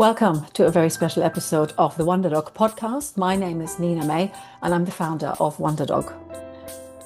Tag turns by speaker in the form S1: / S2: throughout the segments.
S1: Welcome to a very special episode of the Wonder Dog podcast. My name is Nina May and I'm the founder of Wonder Dog.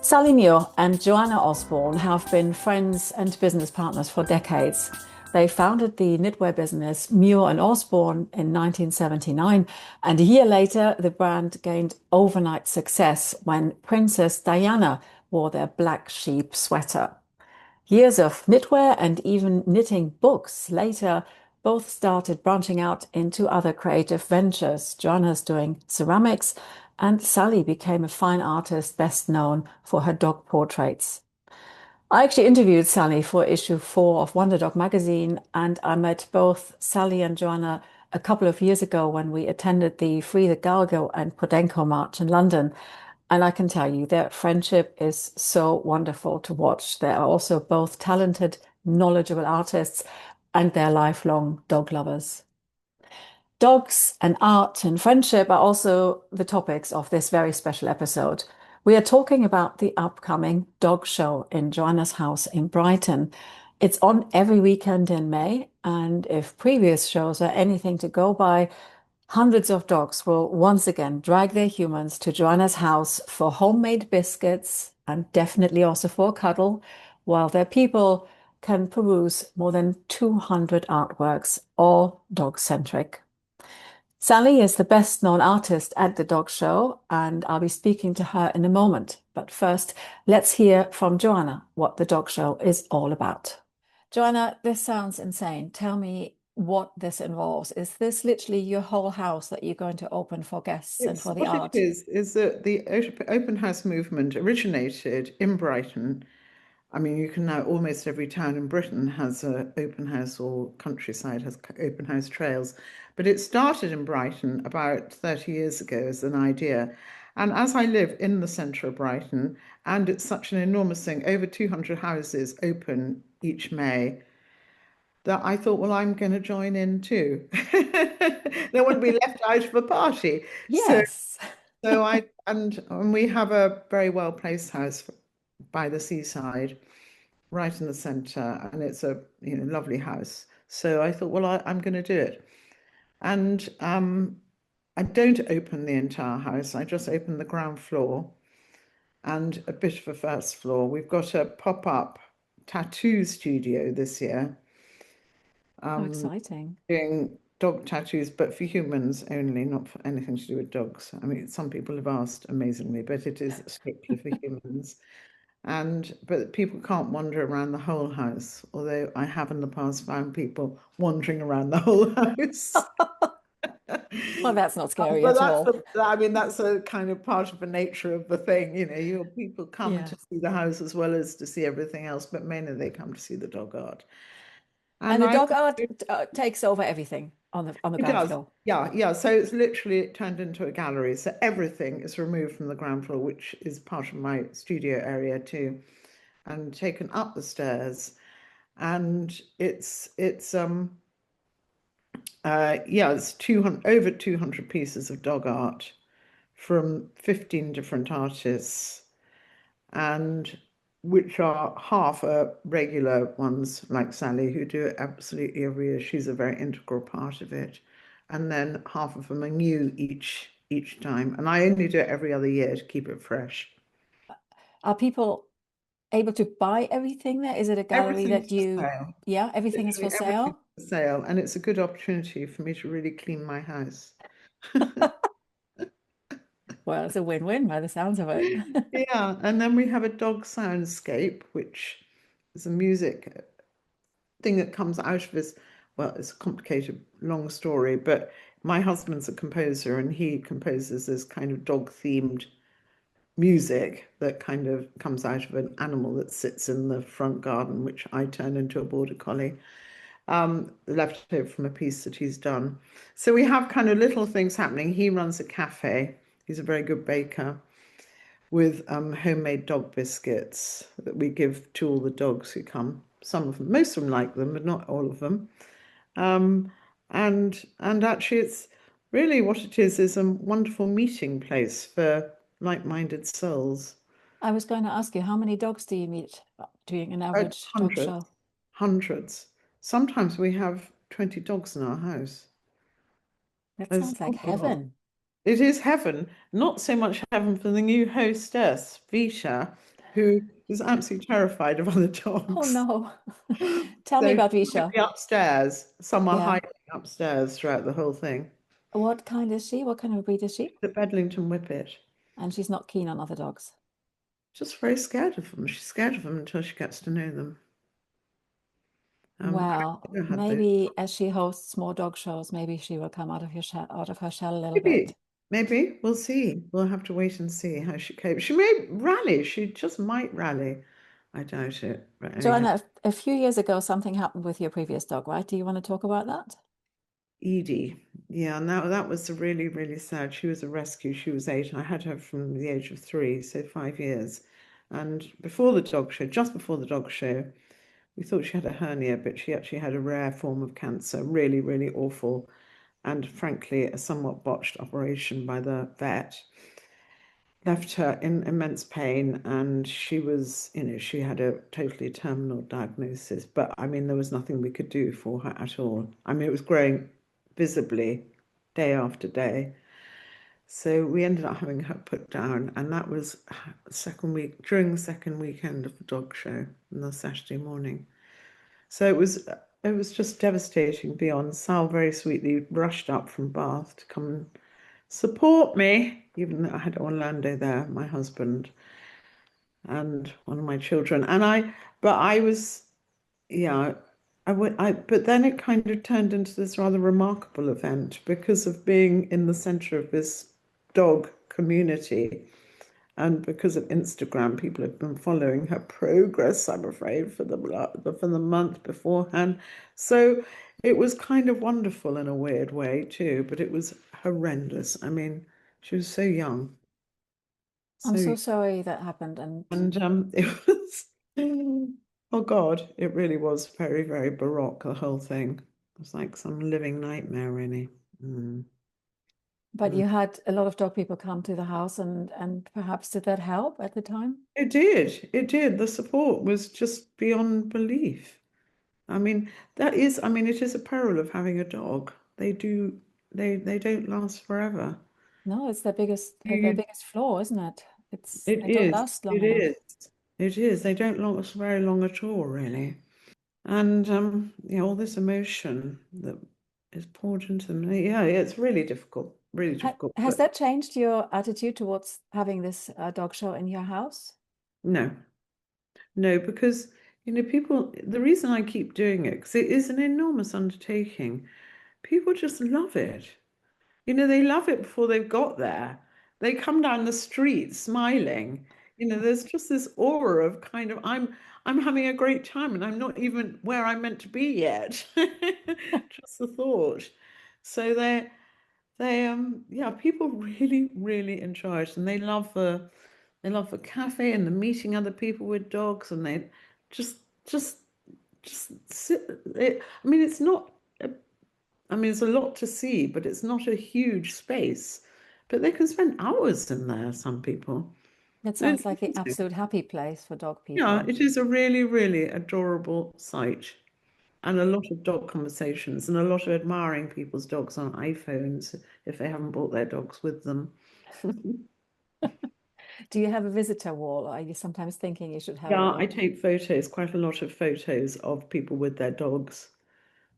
S1: Sally Muir and Joanna Osborne have been friends and business partners for decades. They founded the knitwear business Muir and Osborne in 1979, and a year later the brand gained overnight success when Princess Diana wore their black sheep sweater. Years of knitwear and even knitting books later, both started branching out into other creative ventures. Joanna's doing ceramics, and Sally became a fine artist best known for her dog portraits. I actually interviewed Sally for issue 4 of Wonder Dog magazine, and I met both Sally and Joanna a couple of years ago when we attended the Free the Galgo and Podenco March in London. And I can tell you, their friendship is so wonderful to watch. They are also both talented, knowledgeable artists, and they're lifelong dog lovers. Dogs and art and friendship are also the topics of this very special episode. We are talking about the upcoming dog show in Joanna's house in Brighton. It's on every weekend in May, and if previous shows are anything to go by, hundreds of dogs will once again drag their humans to Joanna's house for homemade biscuits and definitely also for a cuddle, while their people can peruse more than 200 artworks, all dog-centric. Sally is the best known artist at the dog show, and I'll be speaking to her in a moment. But first, let's hear from Joanna what the dog show is all about. Joanna, this sounds insane. Tell me what this involves. Is this literally your whole house that you're going to open for guests and for the art?
S2: What it is that the open house movement originated in Brighton. I mean, you can now almost every town in Britain has an open house, or countryside has open house trails. But it started in Brighton about 30 years ago as an idea. And as I live in the centre of Brighton, and it's such an enormous thing, over 200 houses open each May, that I thought, well, I'm going to join in too. Don't want to be left out of a party. So,
S1: Yes.
S2: so I and we have a very well placed house by the seaside, right in the centre, and it's a lovely house. So I thought, well, I'm going to do it, and I don't open the entire house. I just open the ground floor and a bit of a first floor. We've got a pop-up tattoo studio this year,
S1: How exciting.
S2: doing dog tattoos, but for humans only, not for anything to do with dogs. I mean, some people have asked amazingly, but it is strictly for humans. But people can't wander around the whole house, although I have in the past found people wandering around the whole house.
S1: Well, that's not scary
S2: But
S1: at all.
S2: I mean, that's a kind of part of the nature of the thing. Your people come
S1: Yeah.
S2: to see the house as well as to see everything else, but mainly they come to see the dog art.
S1: And
S2: And
S1: the
S2: I
S1: dog art takes over everything on the
S2: It
S1: ground
S2: does.
S1: floor.
S2: Yeah, yeah. So it's literally turned into a gallery. So everything is removed from the ground floor, which is part of my studio area too, and taken up the stairs. And it's 200 over 200 pieces of dog art from 15 different artists, and which are half are regular ones like Sally, who do it absolutely every year. She's a very integral part of it. And then half of them are new each time. And I only do it every other year to keep it fresh.
S1: Are people able to buy everything there? Is it a gallery
S2: Everything's
S1: that
S2: for
S1: you,
S2: sale.
S1: yeah, everything is for
S2: Literally everything's
S1: sale?
S2: for sale. And it's a good opportunity for me to really clean my house.
S1: Well, it's a win-win by the sounds of it.
S2: Yeah, and then we have a dog soundscape, which is a music thing that comes out of this. Well, it's a complicated, long story, but my husband's a composer and he composes this kind of dog-themed music that kind of comes out of an animal that sits in the front garden, which I turn into a border collie, left over from a piece that he's done. So we have kind of little things happening. He runs a cafe. He's a very good baker with homemade dog biscuits that we give to all the dogs who come. Some of them, most of them like them, but not all of them. Um, and actually, it's really what it is a wonderful meeting place for like-minded souls.
S1: I was going to ask you, how many dogs do you meet doing an
S2: Oh,
S1: average dog
S2: hundreds,
S1: show?
S2: hundreds. Sometimes we have 20 dogs in our house.
S1: That
S2: There's
S1: sounds
S2: an
S1: like
S2: awful lot.
S1: heaven.
S2: It is heaven, not so much heaven for the new hostess, Visha, who is absolutely terrified of other
S1: Oh
S2: dogs.
S1: no. Tell me
S2: So she
S1: about
S2: might
S1: Visha.
S2: be upstairs. Some are
S1: Yeah.
S2: hiding upstairs throughout the whole thing.
S1: What kind is she? What kind of a breed is she?
S2: The Bedlington Whippet.
S1: And she's not keen on other dogs.
S2: Just very scared of them. She's scared of them until she gets to know them.
S1: Well,
S2: I've had those.
S1: maybe as she hosts more dog shows, maybe she will come out of her shell a little bit.
S2: Maybe, maybe we'll see. We'll have to wait and see how she copes. She may rally. She just might rally. I doubt it. But anyhow,
S1: Joanna, a few years ago, something happened with your previous dog, right? Do you want to talk about that?
S2: Edie. Yeah, now that was really, really sad. She was a rescue. She was 8. I had her from the age of 3, so 5 years. And before the dog show, just before the dog show, we thought she had a hernia, but she actually had a rare form of cancer, really, really awful, and frankly, a somewhat botched operation by the vet. Left her in immense pain, and she was, she had a totally terminal diagnosis. But I mean, there was nothing we could do for her at all. I mean, it was growing visibly day after day. So we ended up having her put down, and that was during the second weekend of the dog show on the Saturday morning. So it was just devastating beyond. Sal very sweetly rushed up from Bath to come and support me, even though I had Orlando there, my husband, and one of my children. But I was, yeah, but then it kind of turned into this rather remarkable event because of being in the center of this dog community. And because of Instagram, people have been following her progress, I'm afraid, for the month beforehand. So it was kind of wonderful in a weird way too, but it was horrendous. I mean, she was so young,
S1: I'm
S2: so
S1: so sorry that happened. And
S2: and it was oh God, it really was very, very baroque, the whole thing. It was like some living nightmare, really. Mm.
S1: but you had a lot of dog people come to the house, and perhaps did that help at the time?
S2: It did. It did. The support was just beyond belief. I mean, it is a peril of having a dog. They don't last forever.
S1: No, it's their
S2: You-
S1: biggest flaw, isn't it? It's
S2: It
S1: they don't
S2: is.
S1: last long
S2: It
S1: enough.
S2: is. It is. They don't last very long at all, really. And all this emotion that is poured into them. Yeah, it's really difficult. Really difficult.
S1: Has
S2: But
S1: that changed your attitude towards having this dog show in your house?
S2: no, no, because people. The reason I keep doing it because it is an enormous undertaking. People just love it. They love it before they've got there. They come down the street smiling. There's just this aura of kind of I'm having a great time and I'm not even where I'm meant to be yet. Just the thought. So yeah, people really, really enjoy it and they love the cafe and the meeting other people with dogs and they just just just sit it, I mean it's not there's a lot to see, but it's not a huge space. But they can spend hours in there, some people.
S1: That
S2: They
S1: sounds like the
S2: do.
S1: absolute happy place for dog
S2: Yeah,
S1: people.
S2: it is a really, really adorable sight. And a lot of dog conversations and a lot of admiring people's dogs on iPhones if they haven't brought their dogs with them.
S1: Do you have a visitor wall? Or are you sometimes thinking you should have
S2: Yeah, I
S1: one?
S2: take photos, quite a lot of photos of people with their dogs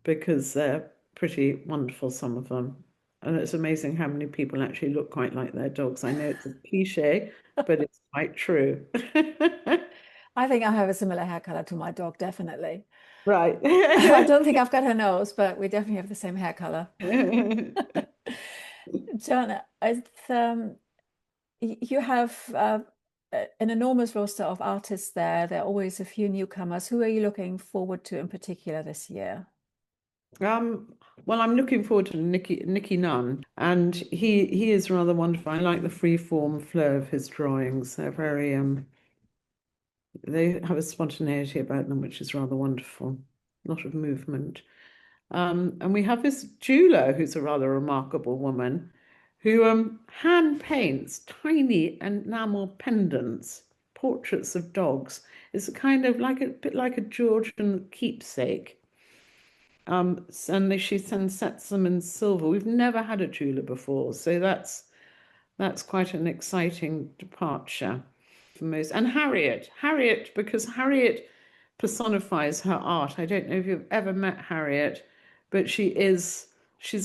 S2: because they're pretty wonderful, some of them. And it's amazing how many people actually look quite like their dogs. I know it's a cliche, but it's quite true.
S1: I think I have a similar hair color to my dog, definitely.
S2: Right.
S1: I don't think I've got her nose, but we definitely have the same hair color. Joanna, you have an enormous roster of artists there. There are always a few newcomers. Who are you looking forward to in particular this year?
S2: Um, well, I'm looking forward to Nicky Nunn, and he is rather wonderful. I like the free form flow of his drawings. They have a spontaneity about them, which is rather wonderful. A lot of movement. And we have this jeweler who's a rather remarkable woman who hand paints tiny enamel pendants, portraits of dogs. It's a kind of like a bit like a Georgian keepsake. And she sets them in silver. We've never had a jeweler before, so that's quite an exciting departure for most. And Harriet, because Harriet personifies her art. I don't know if you've ever met Harriet, but she's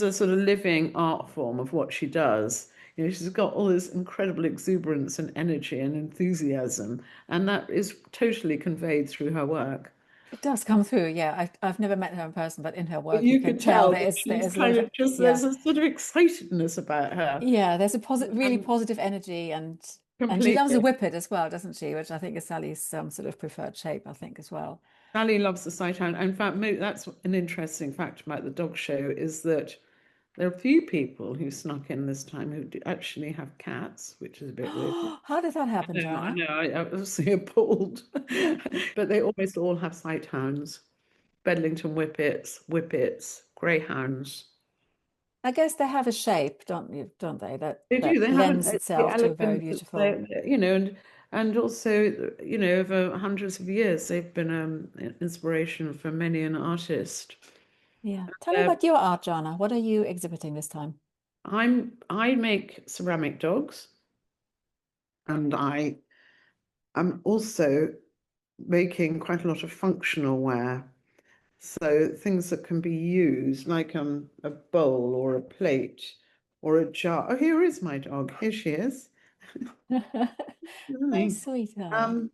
S2: a sort of living art form of what she does. You know, she's got all this incredible exuberance and energy and enthusiasm, and that is totally conveyed through her work.
S1: It does come through, yeah. I've never met her in person, but in her
S2: But
S1: work you
S2: you
S1: can
S2: could
S1: tell
S2: tell
S1: there
S2: that
S1: is
S2: she's
S1: a lot
S2: kind
S1: of,
S2: of just,
S1: yeah.
S2: there's a sort of excitedness about her.
S1: Yeah, there's a really
S2: And
S1: positive energy, and she loves a
S2: completely.
S1: whippet as well, doesn't she? Which I think is Sally's sort of preferred shape, I think, as well.
S2: Sally loves the sighthound. In fact, that's an interesting fact about the dog show is that there are a few people who snuck in this time who actually have cats, which is a bit weird.
S1: How did that happen,
S2: I
S1: Joanna?
S2: know, I was appalled. But they almost all have sighthounds, Bedlington whippets, greyhounds.
S1: I guess they have a shape, don't they?
S2: They do.
S1: That
S2: They haven't
S1: lends
S2: the
S1: itself to a very
S2: elegance that
S1: beautiful.
S2: you know, and also, you know, over hundreds of years, they've been an inspiration for many an artist.
S1: Yeah. Tell me
S2: Uh,
S1: about your art, Joanna. What are you exhibiting this time?
S2: I make ceramic dogs, and am also making quite a lot of functional wear. So things that can be used, like a bowl or a plate or a jar. Oh, here is my dog. Here she is.
S1: Oh,
S2: Hi.
S1: sweetheart.
S2: Um,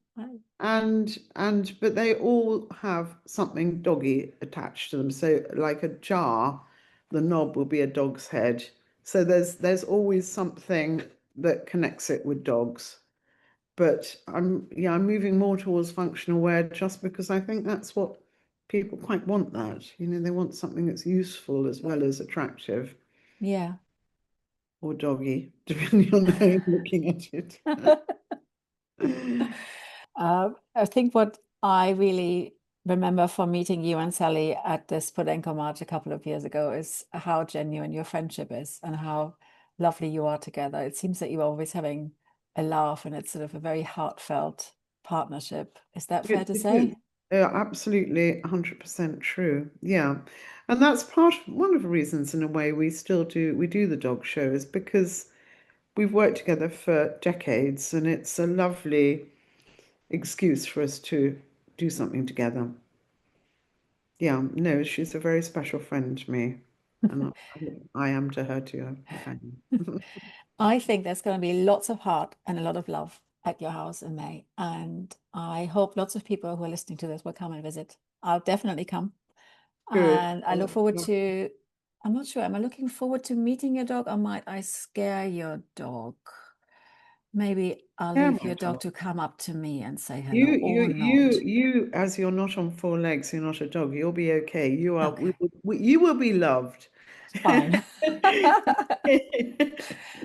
S2: but they all have something doggy attached to them. So like a jar, the knob will be a dog's head. So there's always something that connects it with dogs. But I'm moving more towards functional wear just because I think that's what people quite want that. You know, they want something that's useful as well as attractive
S1: Yeah.
S2: or doggy, depending on how you're looking at it.
S1: I think what I really remember from meeting you and Sally at this Podenco March a couple of years ago is how genuine your friendship is and how lovely you are together. It seems that you're always having a laugh and it's sort of a very heartfelt partnership. Is that fair to
S2: It is.
S1: say?
S2: Yeah, absolutely 100% true. Yeah. And that's one of the reasons in a way we do the dog show is because we've worked together for decades and it's a lovely excuse for us to do something together. Yeah, no, she's a very special friend to me. And I am to her too, if I am.
S1: I think there's going to be lots of heart and a lot of love at your house in May. And I hope lots of people who are listening to this will come and visit. I'll definitely come.
S2: Good.
S1: And I look forward to, I'm not sure, am I looking forward to meeting your dog or might I scare your dog? Maybe I'll
S2: Yeah,
S1: leave
S2: my
S1: your dog
S2: dog.
S1: to come up to me and say
S2: You,
S1: hello
S2: you,
S1: or
S2: you,
S1: not.
S2: you, as you're not on four legs, you're not a dog. You'll be okay.
S1: Okay,
S2: You will be loved.
S1: fine.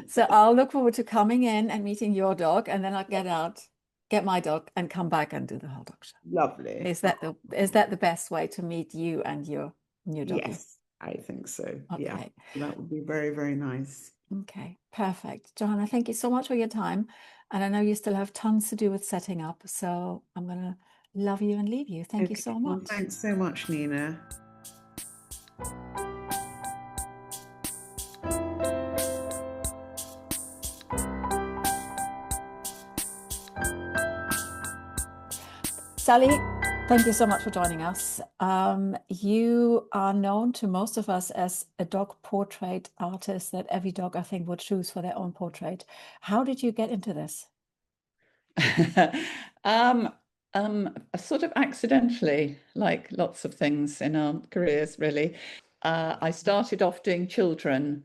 S1: So I'll look forward to coming in and meeting your dog, and then I'll get out, get my dog, and come back and do the whole dog show.
S2: Lovely.
S1: Is that the best way to meet you and your new doggy?
S2: Yes, I think so. Yeah,
S1: Okay.
S2: that would be very, very nice.
S1: Okay, perfect. Johanna, thank you so much for your time. And I know you still have tons to do with setting up, so I'm gonna love you and leave you. Thank you
S2: Okay,
S1: so
S2: well,
S1: much.
S2: thanks so much, Nina.
S1: Sally, thank you so much for joining us. You are known to most of us as a dog portrait artist that every dog, I think, would choose for their own portrait. How did you get into this?
S3: Um, Sort of accidentally, like lots of things in our careers, really. I started off doing children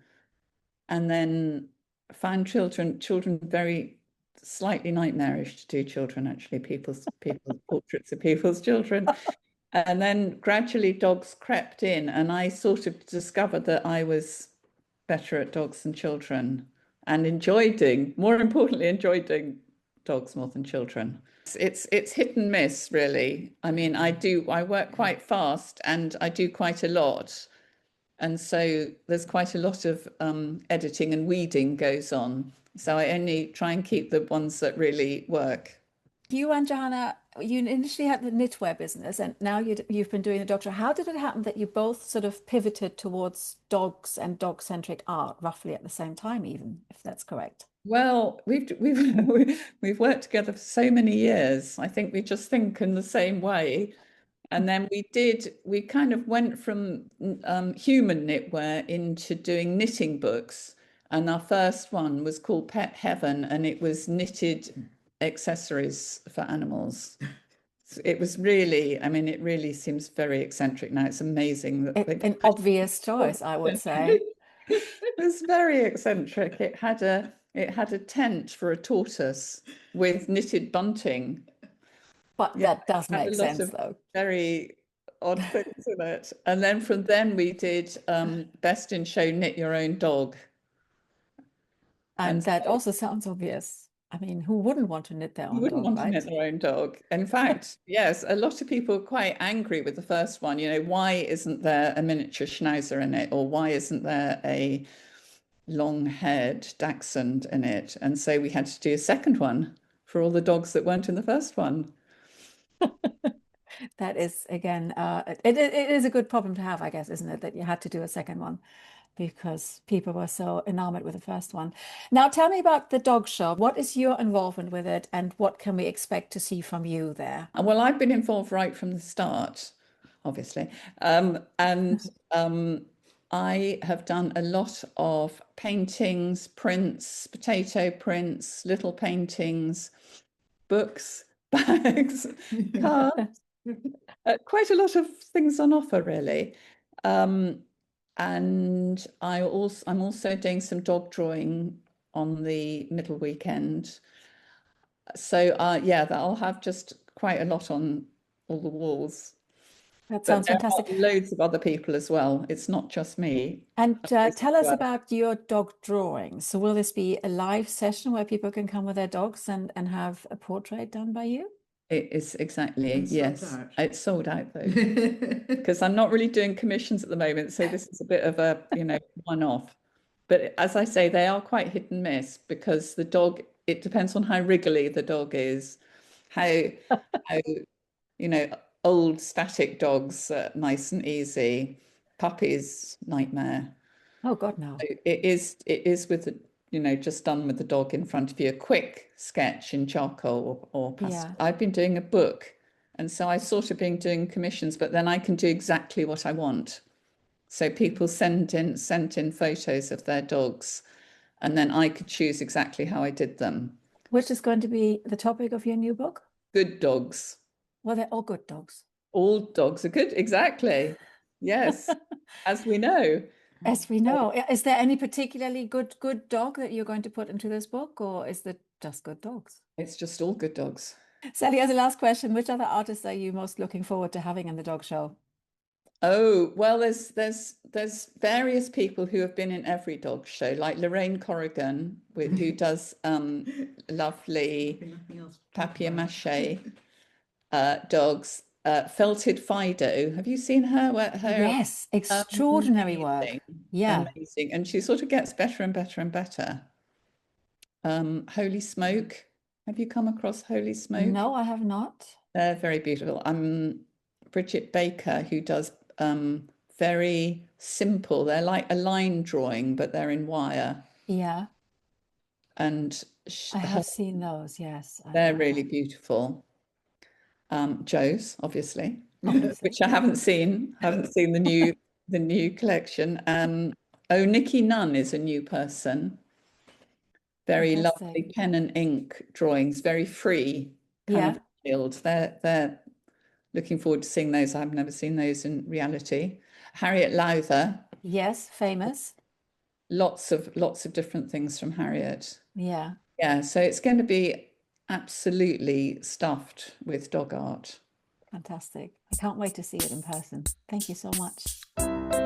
S3: and then found children very slightly nightmarish to do children, actually, people's portraits of people's children. And then gradually dogs crept in, and I sort of discovered that I was better at dogs than children and more importantly, enjoyed doing dogs more than children. It's hit and miss, really. I mean, I work quite fast and I do quite a lot. And so there's quite a lot of editing and weeding goes on. So I only try and keep the ones that really work.
S1: you and Johanna, you initially had the knitwear business, and now you've been doing the dog show. How did it happen that you both sort of pivoted towards dogs and dog-centric art roughly at the same time, even if that's correct?
S3: Well, we've worked together for so many years. I think we just think in the same way. And then we kind of went from human knitwear into doing knitting books. And our first one was called Pet Heaven, and it was knitted accessories for animals. It was really, I mean, it really seems very eccentric now. It's amazing that
S1: An obvious choice, I would say.
S3: It was very eccentric. It had a tent for a tortoise with knitted bunting.
S1: But
S3: Yeah,
S1: that does
S3: had
S1: make
S3: a lot
S1: sense,
S3: of
S1: though.
S3: very odd things in it. And then from then we did Best in Show Knit Your Own Dog.
S1: And
S3: And
S1: that
S3: so
S1: also sounds obvious. I mean, who wouldn't want to knit their
S3: you
S1: own
S3: wouldn't
S1: dog,
S3: want to
S1: right?
S3: knit their own dog. In fact, yes, a lot of people are quite angry with the first one. You know, why isn't there a miniature schnauzer in it? Or why isn't there a long-haired dachshund in it? And so we had to do a second one for all the dogs that weren't in the first one.
S1: That is, again, it is a good problem to have, I guess, isn't it? That you had to do a second one because people were so enamored with the first one. Now, tell me about the dog show. What is your involvement with it, and what can we expect to see from you there?
S3: Well, I've been involved right from the start, obviously. And I have done a lot of paintings, prints, potato prints, little paintings, books, bags, cards, quite a lot of things on offer, really. And I'm also doing some dog drawing on the middle weekend. So yeah, I'll have just quite a lot on all the walls.
S1: That
S3: But
S1: sounds
S3: there are
S1: fantastic.
S3: loads of other people as well. It's not just me.
S1: And
S3: Others
S1: tell
S3: as
S1: us
S3: well.
S1: about your dog drawing. So will this be a live session where people can come with their dogs and have a portrait done by you?
S3: It is exactly,
S2: And sold
S3: yes.
S2: out.
S3: It's sold out though, because I'm not really doing commissions at the moment. So this is a bit of a, one-off. But as I say, they are quite hit and miss because the dog, it depends on how wriggly the dog is, how, how old static dogs are nice and easy, puppies, nightmare.
S1: Oh God, no.
S3: It is with the, just done with the dog in front of you, a quick sketch in charcoal or pastel.
S1: Yeah.
S3: I've been doing a book, and so I've sort of been doing commissions, but then I can do exactly what I want. So people sent in photos of their dogs, and then I could choose exactly how I did them.
S1: Which is going to be the topic of your new book?
S3: Good dogs.
S1: Well, they're all good dogs.
S3: All dogs are good, exactly. Yes, as we know.
S1: As we know. Is there any particularly good dog that you're going to put into this book, or is it just good dogs?
S3: It's just all good dogs.
S1: Sally, as a last question, which other artists are you most looking forward to having in the dog show?
S3: Oh, well, there's various people who have been in every dog show, like Lorraine Corrigan, who does lovely
S2: Nothing else to talk
S3: papier-mâché
S2: about.
S3: dogs. Felted Fido, have you seen her?
S1: Yes, extraordinary work.
S3: Amazing,
S1: Yeah.
S3: amazing, and she sort of gets better and better and better. Holy Smoke, have you come across Holy Smoke?
S1: No, I have not.
S3: They're very beautiful. Bridget Baker, who does very simple. They're like a line drawing, but they're in wire.
S1: Yeah,
S3: And
S1: I have seen those. Yes,
S3: they're really beautiful. Joe's,
S1: obviously.
S3: which I haven't seen. I haven't seen the new collection. Oh, Nikki Nunn is a new person. Very
S1: Fantastic.
S3: lovely pen and ink drawings, very free, kind of field. They're looking forward to seeing those. I've never seen those in reality. Harriet Lowther.
S1: Yes, famous.
S3: Lots of different things from Harriet.
S1: Yeah.
S3: Yeah, so it's going to be absolutely stuffed with dog art.
S1: Fantastic. I can't wait to see it in person. Thank you so much.